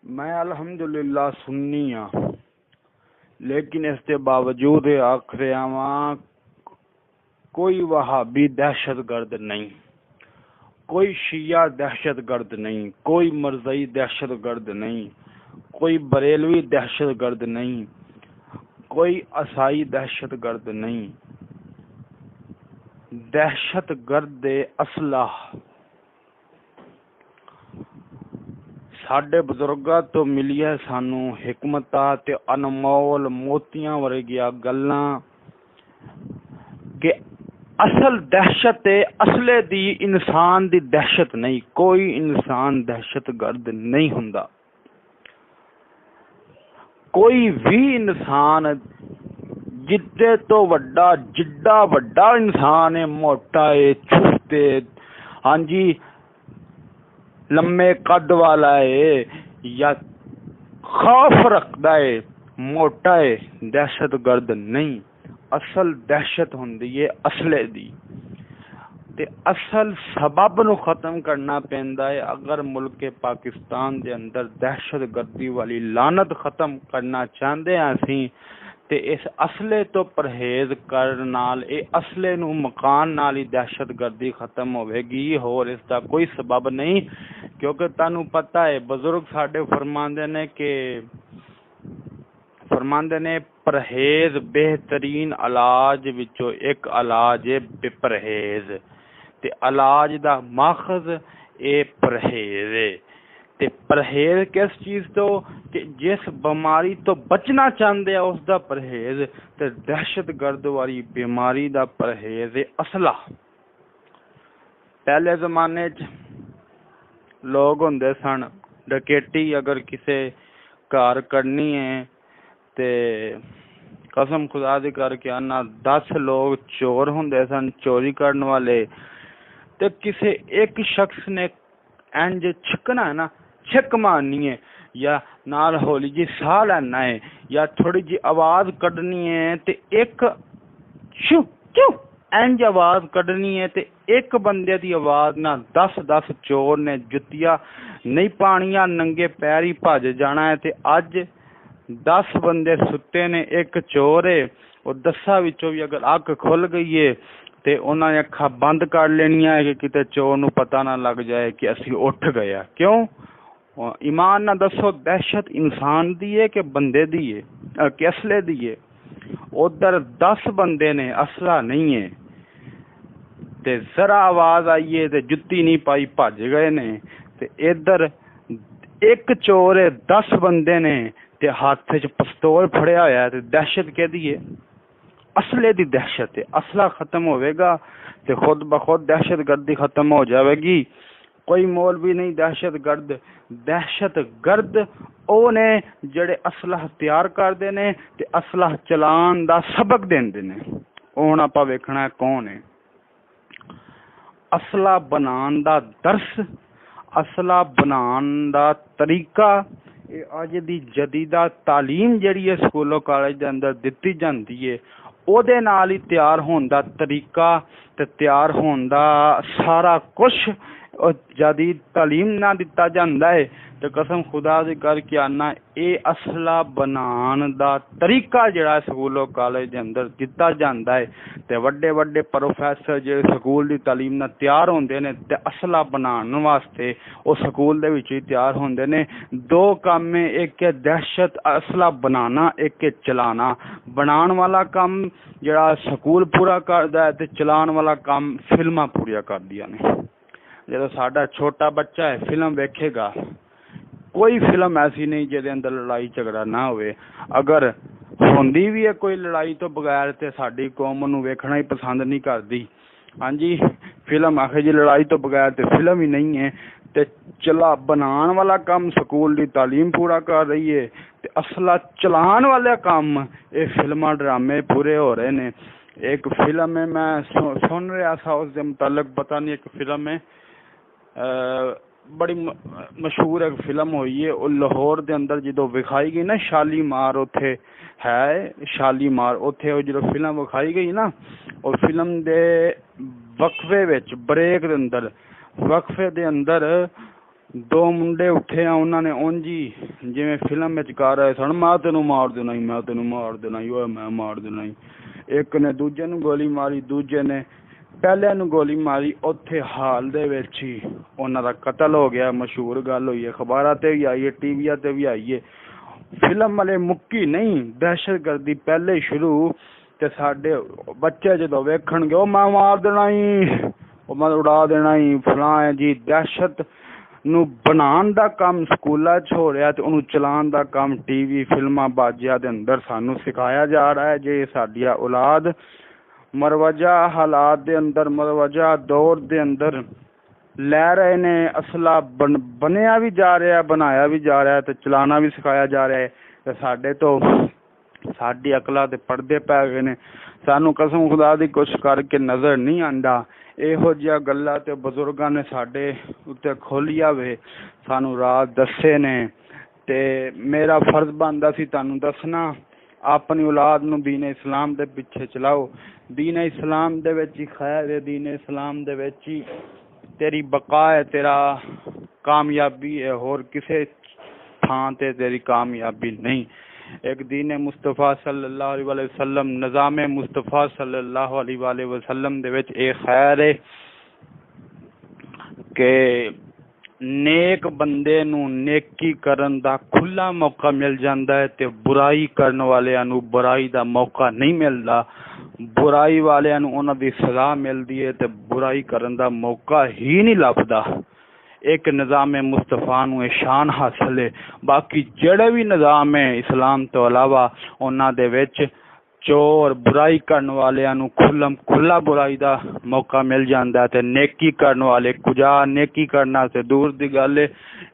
मैं अलहमदुलिल्लाह सुन्नी हाँ, लेकिन इसके बावजूद आख रहा वां कोई वहाबी दहशतगर्द नहीं, कोई शिया दहशतगर्द नहीं, कोई मरज़ई दहशतगर्द नहीं, कोई बरेलवी दहशतगर्द नहीं, कोई असाई दहशतगर्द नहीं। दहशतगर्द असला साडे बजुर्गां तो मिली है सानू हिकमतां ते अनमोल मोतियां वर्गियां गल्लां के असल दहशत है असले दी, इंसान दी दहशत नहीं। कोई इंसान दहशतगर्द नहीं हुंदा। कोई भी इंसान जिद्दे तो वड्डा, जिड्डा वड्डा इंसान है, मोटा है, चुस्त है, हाँ जी, लम्बे कद वाला है या खौफ रखता है, मोटा है, दहशतगर्द नहीं। असल दहशत हुंदी है असले दी, ते असल सबब नूं खत्म करना पैंदा है। अगर मुल्क पाकिस्तान दे अंदर दहशतगर्दी वाली लानत खत्म करना चाहते हैं असीं, ते इस असले तो परहेज करन नाल, ये असले नूं मकान नाल ही दहशतगर्दी खत्म होवेगी, होर इसका कोई सबब नहीं। क्योंकि तुहानू पता है बजुर्ग साडे फरमांदे ने परहेज बेहतरीन इलाज विचों एक इलाज है बेपरहेज, ते इलाज दा माखज ए परहेज है। ते परहेज किस चीज़ तो कि जिस बीमारी तो बचना चाहते हैं उसका परहेज, ते दहशतगर्द वाली बीमारी का परहेज है असला। पहले जमाने च लोग होंदे सन, डकैती अगर किसी घर करनी है ते कसम खुदा दी करके आना 10 लोग चोर होंदे सन, चोरी करने वाले, ते किसी एक शख्स ने इंज छिकना है ना, छिक मारनी है या नाल हौली जी साह लैना है या थोड़ी जी आवाज कढ़नी है, ते एक छू छू इंज आवाज कढ़नी है, ते एक बंदे दी आवाज ना 10 चोर ने जुतिया नहीं पानिया, नंगे पैर ही भज जाना है। ते अज 10 बंदे सुते ने, एक चोर है, और 10 विचों भी अगर अख खुल गई है ते उन्होंने अखा बंद कर लेनिया है कि किते चोर नूं पता ना लग जाए कि असी उठ गए। क्यों? ईमान ना दसो, दहशत इंसान दी है कि बंदे दी है, कि असले दी है? उधर 10 बंदे ने, असला नहीं है, ते जरा आवाज आई है ते जुत्ती नहीं पाई भज गए ने। ते इधर एक चोर है, 10 बंदे ने, ते हाथ च पिस्तौल फड़िया होया है। ते दहशत कहदी है? असले दी दहशत है। असला खत्म होवेगा ते खुद ब खुद दहशतगर्दी खत्म हो जाएगी। कोई मौलवी नहीं दहशतगर्द। दहशतगर्द ਉਹ ਨੇ ਜਿਹੜੇ असला ਤਿਆਰ ਕਰਦੇ ਨੇ ਤੇ असला ਚਲਾਉਣ ਦਾ ਸਬਕ ਦਿੰਦੇ ਨੇ। ਉਹ ਹੁਣ ਆਪਾਂ ਵੇਖਣਾ ਕੌਣ ਹੈ। असला बनाने का दर्स, असला बनाने का तरीका, ये अज दी जदीदा तालीम जिहड़ी है स्कूलों कॉलेज के अंदर दिती जाती है, ਉਹਦੇ ਨਾਲ ही तैयार होने का तरीका ते तैयार होने का सारा कुछ जदीद तालीम ना दिता जाता है। तो कसम खुदा दी करके आना, ये असला बनाने का तरीका जिहड़ा स्कूलों कॉलेज के अंदर दिता जाता है, ते वड्डे वड्डे प्रोफैसर जो स्कूल की तालीम नाल तैयार होंदे ने ते असला बनाने वास्ते वो स्कूल दे विच ही तैयार होंदे ने। दो काम है, एक है दहशत असला बनाना, एक है चलाना। बनाने वाला काम जिहड़ा स्कूल पूरा करदा है ते चलाने वाला काम फिल्मां पूरियां करदियां ने। जो साडा छोटा बच्चा है फिल्म वेखेगा, कोई फिल्म ऐसी नहीं जिहदे अंदर लड़ाई झगड़ा ना होवे। अगर होंदी भी है कोई लड़ाई तो बगैर, ते साडी कौम नूं वेखना ही पसंद नहीं करदी। हाँ जी, फिल्म आखे जी लड़ाई तो बगैर तो फिल्म ही नहीं है। ते चला बनाने वाला काम स्कूल की तालीम पूरा कर रही है, ते असला चलाने वाले काम ये फिल्मा ड्रामे पूरे हो रहे हैं। एक फिल्म है, मैं सुन रहा था उसके मुतालिक, पता नहीं एक फिल्म है बड़ी मशहूर एक फिल्म हुई है, वो लाहौर के अंदर जो विखाई गई ना, शालीमार उथे है, शालीमार उथे जो फिल्म विखाई गई ना, और फिल्म दे वक्फे विच ब्रेक दे अंदर दो मुंडे उठे, उन्होंने उंज ही जिवें फिल्म विच कर रहे सन, मैं तेनू मार देना ही, मैं तेनू मार देना ही, ओए मैं मार देना ही। एक ने दूजे नूं गोली मारी, दूजे ने पहले नूं गोली मारी, उत्थे हाल दे विच ही उन्हां दा कतल हो गया। मशहूर गल होई है, अखबारां ते भी आई है, टीवियां ते भी आई है। फिल्म वाले मुक्की नहीं, दहशतगर्दी पहले शुरू। ते साडे बच्चे जदों वेखणगे, ओ मैं मार देना ही, ओ मैं उड़ा देना ही, फलां है जी। दहशत ਨੂੰ ਬਣਾਉਣ ਦਾ ਕੰਮ ਸਕੂਲਾਂ 'ਚ ਹੋ ਰਿਹਾ ਤੇ ਉਹਨੂੰ ਚਲਾਉਣ ਦਾ ਕੰਮ ਟੀਵੀ ਫਿਲਮਾਂ ਬਾਜਿਆਂ ਦੇ ਅੰਦਰ ਸਾਨੂੰ ਸਿਖਾਇਆ ਜਾ ਰਿਹਾ ਹੈ। ਜੇ ਸਾਡੀ ਔਲਾਦ ਮਰਵਜਾ ਹਾਲਾਤ ਦੇ ਅੰਦਰ, ਮਰਵਜਾ ਦੌਰ ਦੇ ਅੰਦਰ ਲੈ ਰਹੇ ਨੇ, ਅਸਲਾ ਬਣਿਆ ਵੀ ਜਾ ਰਿਹਾ, ਬਣਾਇਆ ਵੀ ਜਾ ਰਿਹਾ ਤੇ ਚਲਾਉਣਾ ਵੀ ਸਿਖਾਇਆ ਜਾ ਰਿਹਾ ਹੈ, ਤੇ ਸਾਡੇ ਤੋਂ ਸਾਡੀ ਅਕਲਾਂ ਦੇ ਪਰਦੇ ਪੈ ਗਏ ਨੇ। ਸਾਨੂੰ ਕਸਮ ਖੁਦਾ ਦੀ ਕੁਛ ਕਰਕੇ ਨਜ਼ਰ ਨਹੀਂ ਆਉਂਦਾ। ਇਹੋ ਜਿਹੀਆਂ ਗੱਲਾਂ ਤੇ ਬਜ਼ੁਰਗਾਂ ਨੇ ਸਾਡੇ ਉੱਤੇ ਖੋਲੀਆਂ ਵੇ, ਸਾਨੂੰ ਰਾਹ ਦੱਸੇ ਨੇ, ਤੇ ਮੇਰਾ ਫਰਜ਼ ਬਣਦਾ ਸੀ ਤੁਹਾਨੂੰ ਦੱਸਣਾ। ਆਪਣੀ ਔਲਾਦ ਨੂੰ ਦੀਨ ਇਸਲਾਮ ਦੇ ਪਿੱਛੇ ਚਲਾਓ। ਦੀਨ ਇਸਲਾਮ ਦੇ ਵਿੱਚ ਹੀ ਖੈਰ ਹੈ, ਦੀਨ ਇਸਲਾਮ ਦੇ ਵਿੱਚ ਹੀ ਤੇਰੀ ਬਕਾ ਹੈ, ਤੇਰਾ ਕਾਮਯਾਬੀ ਹੈ, ਹੋਰ ਕਿਸੇ ਥਾਂ ਤੇ ਤੇਰੀ ਕਾਮਯਾਬੀ ਨਹੀਂ। एक दीन मुस्तफ़ा सल्लल्लाहु अलैहि वसल्लम, निज़ाम मुस्तफ़ा सल्लल्लाहु अलैहि वसल्लम दे विच ये खैर है कि नेक बंदे नूं नेकी करन दा खुला मौका मिल जांदा है ते बुराई करन वालियां नूं बुराई दा मौका नहीं मिलदा। बुराई वालियां नूं उन्हां दी सज़ा मिलदी है ते बुराई करन दा मौका ही नहीं लभदा। एक निज़ाम मुस्तफ़ा नूं शान हासिल है। बाकी ਜਿਹੜੇ भी निज़ाम है इस्लाम तो अलावा उन्हां दे विच चोर बुराई करन वालियां नूं खुला बुराई दा मौका मिल जांदा है ते नेकी करन वाले कुजा नेकी करना ते दूर दी गल है,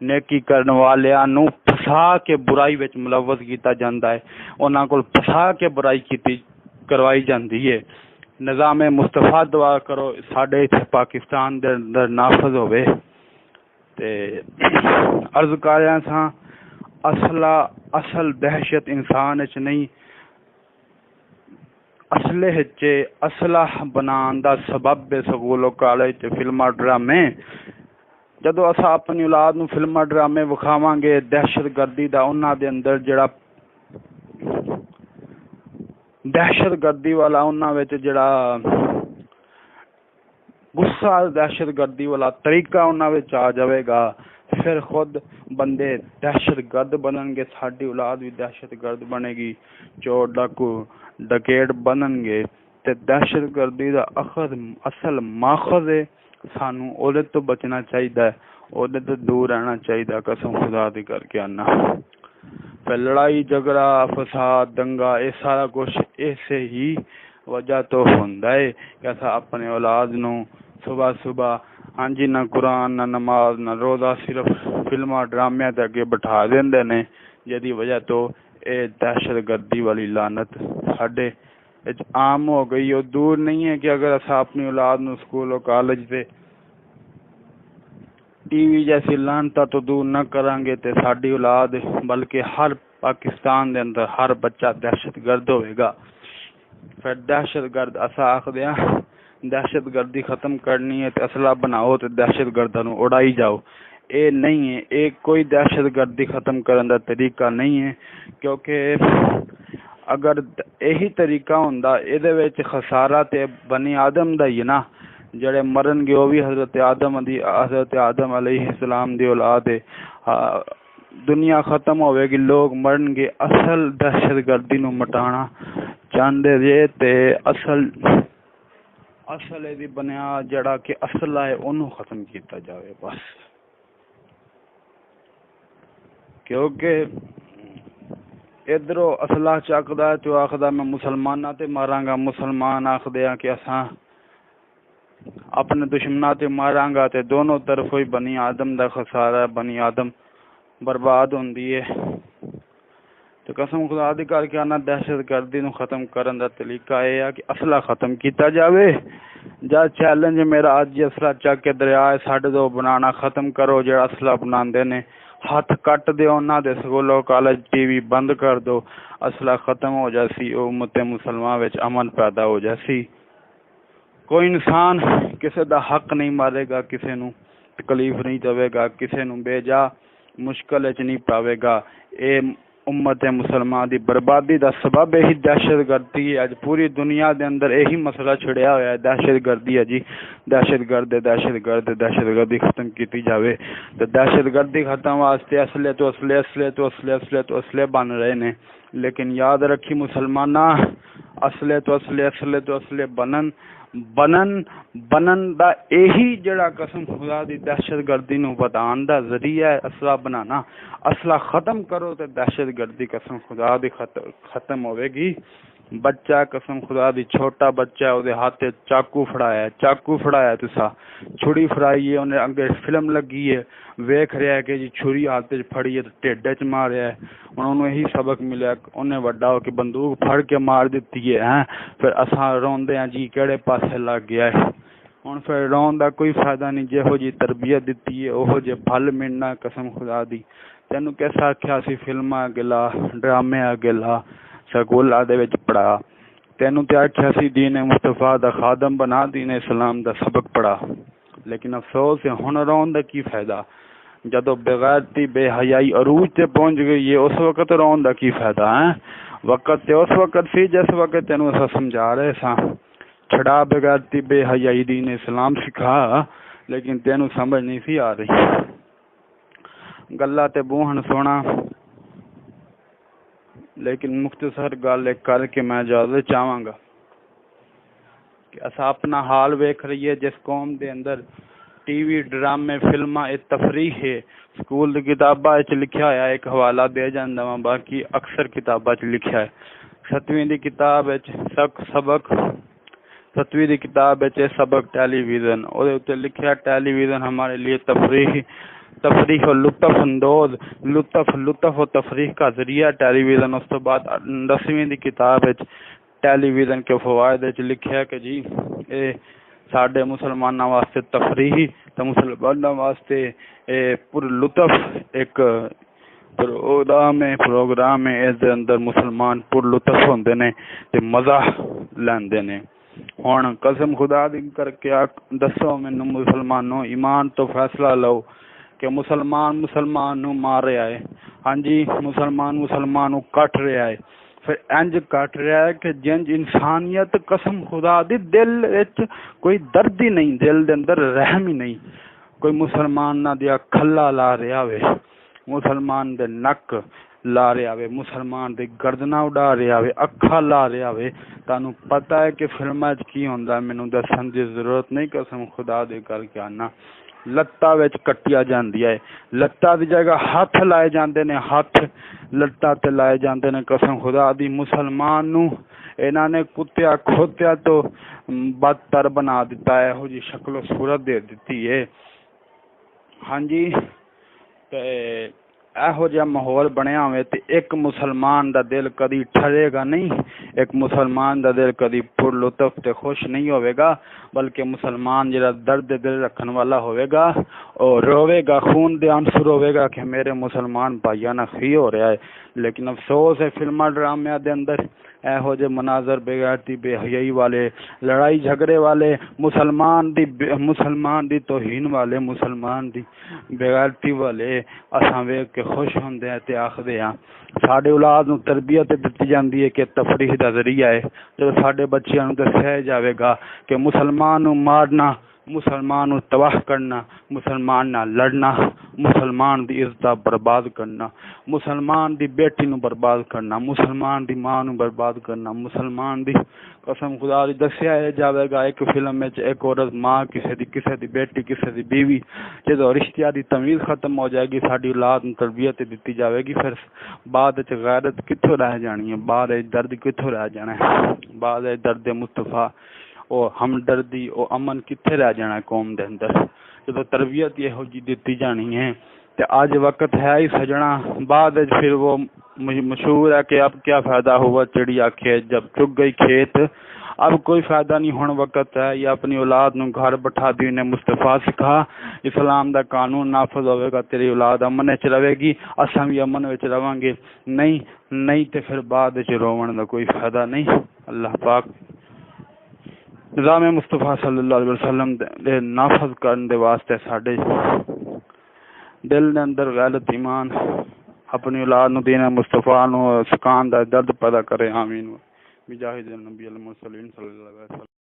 नेकी करन वालियां नूं फसा के बुराई विच मुलव्वस कीता जांदा है, उन्हां कोल फसा के बुराई कीती करवाई जांदी है। निज़ाम मुस्तफ़ा दुआ करो साडे इत्थे पाकिस्तान दे अंदर नाफज होवे। ते अर्ज कर रहा था, असल दहशत इंसान च नहीं, असले च असला बनाने का सबब है स्कूलों कॉलेज फिल्मां ड्रामे। जदों असां अपनी औलाद नूं फिल्मां ड्रामे विखावांगे दहशतगर्दी का, उन्हां दे अंदर जिहड़ा दहशतगर्दी वाला उन्हां विच जिहड़ा गुस्सा दहशतगर्दी वाला तरीका उन्हां विच आ जाएगा, फिर खुद बंदे दहशतगर्द बननगे, साडी औलाद भी दहशतगर्द बनेगी, चोर डाकू डकैत बननगे। ते दहशतगर्दी का असल माखज है, सानू ओहदे तो बचना चाहिए, ओहदे तो दूर रहना चाहिए। कसम खुदा दी करके आना, फिर लड़ाई झगड़ा फसाद दंगा ये सारा कुछ ऐसे ही वजह तो होंदा है कि अस अपने औलाद नूं सुबह सुबह हाँ जी ना कुरान ना नमाज ना रोज़ा, सिर्फ फिल्मां ड्रामियां ते अगे बिठा देंदे ने, जिहदी वजह तो ये दहशतगर्दी वाली लानत साडे विच आम हो गई। और दूर नहीं है कि अगर अस अपनी औलाद नूं स्कूल और कॉलेज से टीवी जैसी लानता तो दूर न करांगे तो साडी औलाद बल्कि हर पाकिस्तान दे अंदर हर बच्चा दहशतगर्द होएगा। फिर दहशतगर्द असा आखदे हां दहशतगर्दी खत्म करनी है तो असला बनाओ तो दहशतगर्दां नूं उड़ाई जाओ। ये नहीं है, ये कोई दहशतगर्दी खत्म करने का तरीका नहीं है, क्योंकि अगर यही तरीका होंदा इहदे विच खसारा ते बनी आदम दा ही है ना, जड़े मरनगे वो भी हज़रत आदम अलैहिस्सलाम दी औलाद है। दुनिया खत्म होवेगी, लोग मरनगे। असल दहशतगर्दी नूं मिटाना चाहते जे ते असल दी बुनियाद जड़ा कि असला है उन्हों खत्म किया जाए बस। क्योंकि इधरों असला चकदा तो आखदा मैं मुसलमाना ते मारांगा, मुसलमान आखदे हैं कि असां अपने दुश्मना ते मारांगा, ते दोनों तरफ ही बनी आदम दा खसारा, बनी आदम बर्बाद होंदी है। तो कसम खुदा दी करके आना दहशतगर्दी नूं खत्म करन दा तरीका यह है कि असला खत्म किया जाए। जा चैलेंज मेरा अज असला चक के दरिया साढ़े दो बनाना खत्म करो, जो असला बनाते ने हथ कट दो, उन्होंने दे स्कूलों कॉलेज टीवी बंद कर दो, असला खत्म हो जासी, उम्मत मुसलमान विच अमन पैदा हो जासी। कोई इंसान किसी का हक नहीं मारेगा, किसी नूं तकलीफ नहीं देवेगा, किसी नूं बेजा मुश्किल च नहीं पावेगा। ये उम्मत मुसलमान की बर्बादी का सबब यही दहशतगर्दी है। अज पूरी दुनिया के अंदर यही मसला छिड़िया हुआ है, दहशतगर्दी है जी। दहशतगर्दी खत्म की जाए। तो दहशतगर्दी खत्म वास्ते असले बन रहे ने। लेकिन याद रखी मुसलमाना, असले बनन दा यही जड़ा कसम खुदा दी दहशतगर्दी नूं वधाण दा जरिया है असला बनाना। असला खत्म करो तो दहशतगर्दी कसम खुदा दी खत्म होवेगी। बच्चा कसम खुदा दी छोटा बच्चा उहदे हाथ चाकू फड़ाया तुसा, छुरी फड़ाई है उन्हें, अगे फिल्म लगी है, वेख रहा है कि जी छुरी हाथ च फड़ी है तो ढिड च मारिया है। उन्होंने यही सबक मिला, उन्हें वड्डा होकर बंदूक फड़ के मार दी है। फिर असा रोंदे हैं जी केड़े पासे लग गया है। हुण फिर रोन का कोई फायदा नहीं, जिहो जी तरबियत दी है उहो जे फल मिलना कसम खुदा दी। तेनू कैसा आख्या सी फिल्मां अगे ला, ड्रामे अगे ला, स्कूलों दे विच पढ़ा। तेनू तो आख्या सी दीन मुस्तफा दा खादम बना, दीन इस्लाम दा सबक पढ़ा। लेकिन अफसोस है हुण रोन दा की फायदा। जदों बेगैरती बेहयाई अरूज ते पहुंच गई है उस वक्त रोन दा की फायदा है। वक्त ते उस वक्त सी जिस वक्त तेनू असां समझा रहे सा छड़ा बेगैरती बेहयाई दीन इस्लाम सिखा, लेकिन तेनू समझ नहीं सी आ रही। गल्ला ते बूहन सोना, लेकिन मुख्तसर गल करके मैं इजाजत चाहांगा कि असा अपना हाल वेख रही है। जिस कौम के अंदर टीवी ड्रामे फिल्मा एक तफरीह है। स्कूल की किताबा लिखा होया, एक हवाला दे जांदा वा, बाकी अक्सर किताबा लिखा है। 7वीं की किताब सबक 7वीं की किताब सबक टेलीविजन, और उत्ते लिखा टेलीविजन हमारे लिए तफरीह और लुत्फ और तफरीह का जरिया टेलीविजन। उस तो बाद 10वीं की किताब टेलीविजन के फवायद लिखा है कि जी ये साढ़े मुसलमाना वास्ते तफरीही तो मुसलमाना वास्ते पुरलुत्फ एक प्रोग्राम है। इस अंदर मुसलमान पुरलुत्फ होंदे ने ते मजा लैंदे ने। हुण कसम खुदा दी करके दसो मैनू मुसलमानों, ईमान तो फैसला लो कि मुसलमान नू मार रहा है। हाँ जी, मुसलमान नू कट रहा है। फिर इंज कट रहा है कि जिंज इंसानियत कसम खुदा दी दिल विच कोई दर्द ही नहीं, दिल दे अंदर रहम ही नहीं। कोई मुसलमान ना दिया खल्ला ला रहा वे, मुसलमान दे नक ला रहा वे, मुसलमान दे गर्दना उड़ा रहा वे, अखा ला रहा वे। तानू पता है कि फिल्मां च की होंदा, मैनू दसन की जरूरत नहीं, कसम खुदा दे करके आना। लत्ता विच कट्टिया जांदी है, लत्ता दी जगह हाथ लाए जांदे ने, हाथ लत्ता ते लाए जांदे ने। कसम खुदा दी मुसलमान नू इन्हां ने कुत्तिया खोत्या तो बदतर बना दिता है, हो जी शक्लो सूरत दे दी है। हाँ जी, ਇਹੋ ਜਿਹਾ माहौल बनया होवे ते एक मुसलमान दा दिल कदी ठरेगा नहीं, एक मुसलमान दा दिल कदी पुरलुत्फ ते खुश नहीं होवेगा, बल्कि मुसलमान जिहड़ा दर्द दिल रखन वाला होवेगा और रोवेगा, खून दे आंसू रोवेगा कि मेरे मुसलमान भाइयों ना खी हो रहा है। लेकिन अफसोस है फिल्मा ड्रामे दे अंदर ਇਹੋ ਜਿਹੇ मनाजर बेगैरती बेहयाई वाले, लड़ाई झगड़े वाले, मुसलमान दी तोहीन वाले, मुसलमान दी बेगैरती वाले असां वेख के खुश होंदे हैं ते आखदे हैं साडे औलाद नूं तरबियत दित्ती जांदी है कि तफरीह दा जरिया है। जो साडे बच्चियां नूं दस्सिया जावेगा कि मुसलमान नूं मारना, मुसलमान नूं तबाह करना, मुसलमान नाल लड़ना, मुसलमान दी इज्जत बर्बाद करना, मुसलमान दी बेटी नूं बर्बाद करना, मुसलमान दी मां नूं बर्बाद करना, मुसलमान दी कसम खुदा दी दस्सिया जावेगा। एक फिल्म में एक औरत मां किसी दी बेटी, किसी दी बीवी, जो रिश्तिया दी तमीज़ खत्म हो जाएगी, साडी औलाद नूं तरबियत दी जाएगी, फिर बाद च गैरत कित्थों रह जानी है, बाद दर्द कित्थों रह जाना है, बाद दर्द मुस्तफा और हमदर्दी और अमन कित्थे रह जाना है कौम दे अंदर, जो तरबियत यहो जी दी जानी है। तो अज वक्त है ही सजना, बाद फिर वो मशहूर है कि अब क्या फ़ायदा हुआ चिड़िया खेत जब चुग गई खेत, अब कोई फ़ायदा नहीं। हुण वक्त है या अपनी औलाद नूं घर बैठा दी ने मुस्तफा सिखा, इस्लाम दा कानून नाफज होवेगा, तेरी औलाद अमन विच रवेगी, असां भी अमन विच रवांगे। नहीं तो फिर बाद विच रोवण दा कोई फ़ायदा नहीं। अल्लाह पाक निज़ाम मुस्तफा सल्लल्लाहु अलैहि वसल्लम दे नाफज करन दे वास्ते साडे दिल दे अंदर गैरत ईमान अपनी औलाद नूं दीन मुस्तफा नूं सिखाउण दा दर्द पैदा करे आमीन बिजाहिद नबी अल मुरसलीन सल्लल्लाहु अलैहि वसल्लम।